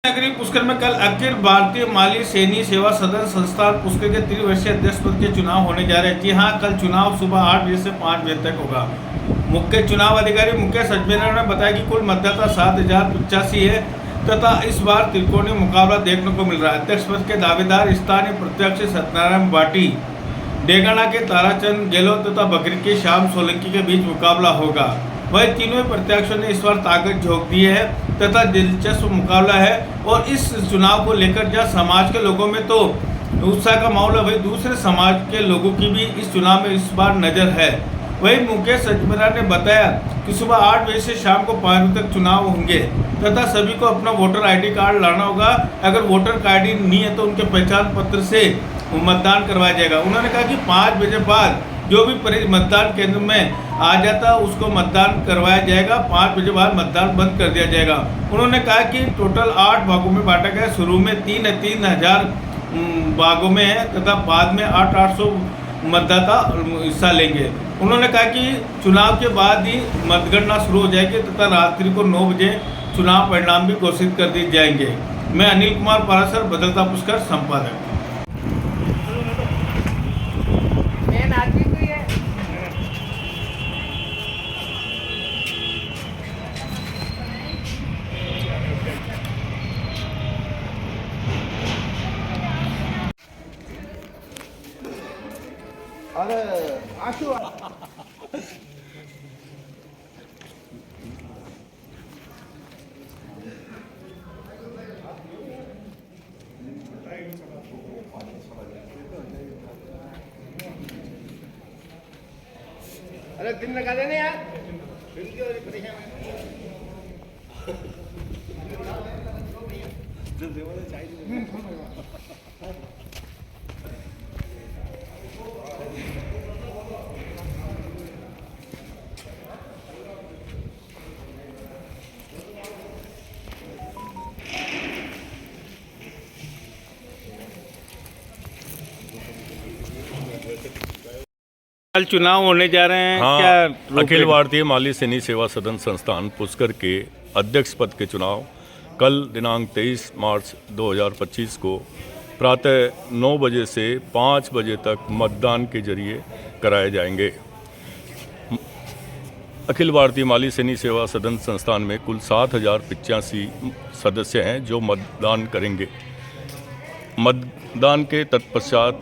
नगरी पुष्कर में कल अखिल भारतीय माली सैनी सेवा सदन संस्थान पुष्कर के त्रिवर्षीय अध्यक्ष पद के चुनाव होने जा रहे हैं। जी हाँ, कल चुनाव सुबह 8 बजे से 5 बजे तक होगा। मुख्य चुनाव अधिकारी मुकेश अजमेरा ने बताया कि कुल मतदाता 7085 है तथा इस बार त्रिकोणीय मुकाबला देखने को मिल रहा है। अध्यक्ष पद के दावेदार स्थानीय प्रत्याशी सत्यनारायण बाटी, डेगाना के ताराचंद गहलोत तथा बकरी के श्याम सोलंकी के बीच मुकाबला होगा। वही तीनों प्रत्याशियों ने इस बार ताकत झोंक दी है तथा दिलचस्प मुकाबला है और इस चुनाव को लेकर जहाँ समाज के लोगों में तो उत्साह का माहौल है, वही दूसरे समाज के लोगों की भी इस चुनाव में इस बार नज़र है। वही मुकेश अजमेरा ने बताया कि सुबह 8 बजे से शाम को 5 बजे तक चुनाव होंगे तथा सभी को अपना वोटर ID कार्ड लाना होगा। अगर वोटर ID नहीं है तो उनके पहचान पत्र से मतदान करवाया जाएगा। उन्होंने कहा कि 5 बजे बाद जो भी मतदान केंद्र में आ जाता उसको मतदान करवाया जाएगा। 5 बजे बाद मतदान बंद कर दिया जाएगा। उन्होंने कहा कि टोटल 8 भागों में बांटा गया। शुरू में 3,000 भागों में है तथा बाद में 800 मतदाता हिस्सा लेंगे। उन्होंने कहा कि चुनाव के बाद ही मतगणना शुरू हो जाएगी तथा रात्रि को 9 बजे चुनाव परिणाम भी घोषित कर दिए जाएंगे। मैं अनिल कुमार पारासर, बदलता पुष्कर संपादक। अरे आशु अरे दिन लगा देने यार, परेशान कल चुनाव होने जा रहे हैं। हाँ, क्या अखिल भारतीय माली सैनी सेवा सदन संस्थान पुष्कर के अध्यक्ष पद के चुनाव कल दिनांक 23 मार्च 2025 को प्रातः 9 बजे से 5 बजे तक मतदान के जरिए कराए जाएंगे। अखिल भारतीय माली सैनी सेवा सदन संस्थान में कुल 7085 सदस्य हैं जो मतदान करेंगे। मतदान के तत्पश्चात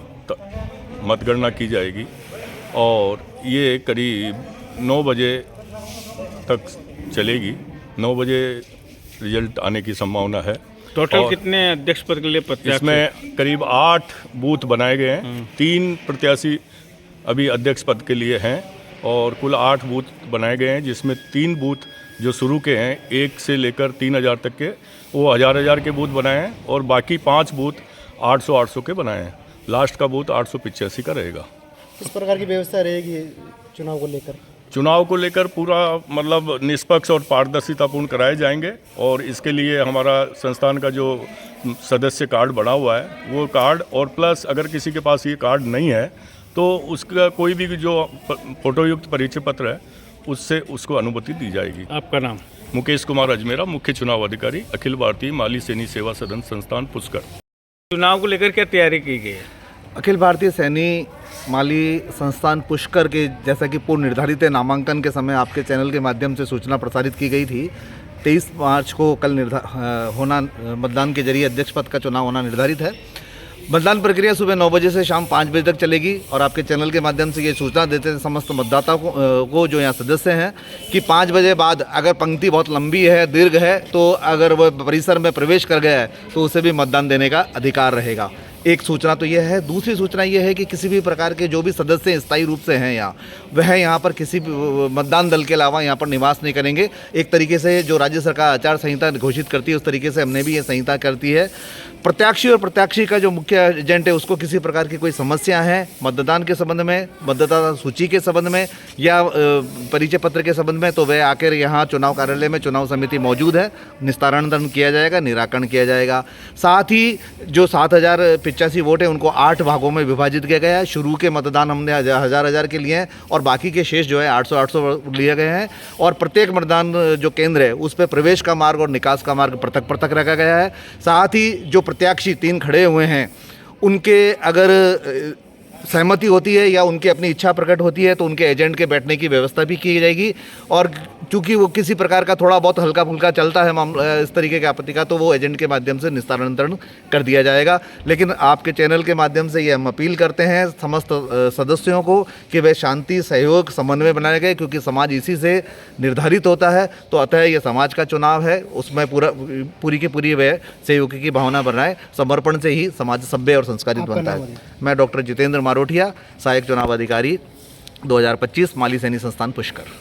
मतगणना की जाएगी और ये करीब 9 बजे तक चलेगी। 9 बजे रिजल्ट आने की संभावना है। टोटल कितने अध्यक्ष पद के लिए प्रत्याशी? इसमें करीब 8 बूथ बनाए गए हैं। 3 प्रत्याशी अभी अध्यक्ष पद के लिए हैं और कुल 8 बूथ बनाए गए हैं, जिसमें 3 बूथ जो शुरू के हैं 1 से लेकर 3000 तक के, वो 1000 के बूथ बनाए हैं और बाकी 5 बूथ 800 के बनाए हैं। लास्ट का बूथ 885 का रहेगा। किस प्रकार की व्यवस्था रहेगी चुनाव को लेकर? चुनाव को लेकर पूरा मतलब निष्पक्ष और पारदर्शितापूर्ण कराए जाएंगे और इसके लिए हमारा संस्थान का जो सदस्य कार्ड बना हुआ है वो कार्ड और प्लस अगर किसी के पास ये कार्ड नहीं है तो उसका कोई भी जो फोटोयुक्त परिचय पत्र है उससे उसको अनुमति दी जाएगी। आपका नाम? मुकेश कुमार अजमेरा, मुख्य चुनाव अधिकारी, अखिल भारतीय माली सैनी सेवा सदन संस्थान पुष्कर। चुनाव को लेकर क्या तैयारी की गई है? अखिल भारतीय सैनी माली संस्थान पुष्कर के जैसा कि पूर्व निर्धारित नामांकन के समय आपके चैनल के माध्यम से सूचना प्रसारित की गई थी। 23 मार्च को कल मतदान के जरिए अध्यक्ष पद का चुनाव होना निर्धारित है। मतदान प्रक्रिया सुबह 9 बजे से शाम 5 बजे तक चलेगी और आपके चैनल के माध्यम से ये सूचना देते हैं समस्त मतदाताओं को जो यहाँ सदस्य हैं कि 5 बजे बाद अगर पंक्ति बहुत लंबी है, दीर्घ है, तो अगर वह परिसर में प्रवेश कर गया है तो उसे भी मतदान देने का अधिकार रहेगा। एक सूचना तो यह है। दूसरी सूचना यह है कि किसी भी प्रकार के जो भी सदस्य स्थायी रूप से हैं वह यहाँ पर किसी मतदान दल के अलावा यहाँ पर निवास नहीं करेंगे। एक तरीके से जो राज्य सरकार आचार संहिता घोषित करती है उस तरीके से हमने भी ये संहिता करती है। प्रत्याशी और प्रत्याशी का जो मुख्य एजेंट है उसको किसी प्रकार की कोई समस्या है मतदान के संबंध में, मतदाता सूची के संबंध में या परिचय पत्र के संबंध में, तो वह आकर यहाँ चुनाव कार्यालय में चुनाव समिति मौजूद है, निस्तारण किया जाएगा, निराकरण किया जाएगा। साथ ही जो 7085 85 वोट हैं उनको 8 भागों में विभाजित किया गया है। शुरू के मतदान हमने हज़ार के लिए हैं और बाकी के शेष जो है 800 लिए गए हैं और प्रत्येक मतदान जो केंद्र है उस पर प्रवेश का मार्ग और निकास का मार्ग पृथक पृथक रखा गया है। साथ ही जो प्रत्याशी 3 खड़े हुए हैं उनके अगर सहमति होती है या उनकी अपनी इच्छा प्रकट होती है तो उनके एजेंट के बैठने की व्यवस्था भी की जाएगी और चूँकि वो किसी प्रकार का थोड़ा बहुत हल्का फुल्का चलता है मामला इस तरीके की आपत्ति का तो वो एजेंट के माध्यम से निस्तारण कर दिया जाएगा। लेकिन आपके चैनल के माध्यम से ये हम अपील करते हैं समस्त सदस्यों को कि वे शांति सहयोग समन्वय बनाए गए, क्योंकि समाज इसी से निर्धारित होता है। तो अतः ये समाज का चुनाव है, उसमें पूरी की पूरी वे सहयोग की भावना बनाए, समर्पण से ही समाज सभ्य और संस्कारित बनता है। मैं डॉक्टर जितेंद्र मारोठिया, सहायक चुनाव अधिकारी 2025 माली सैनी संस्थान पुष्कर।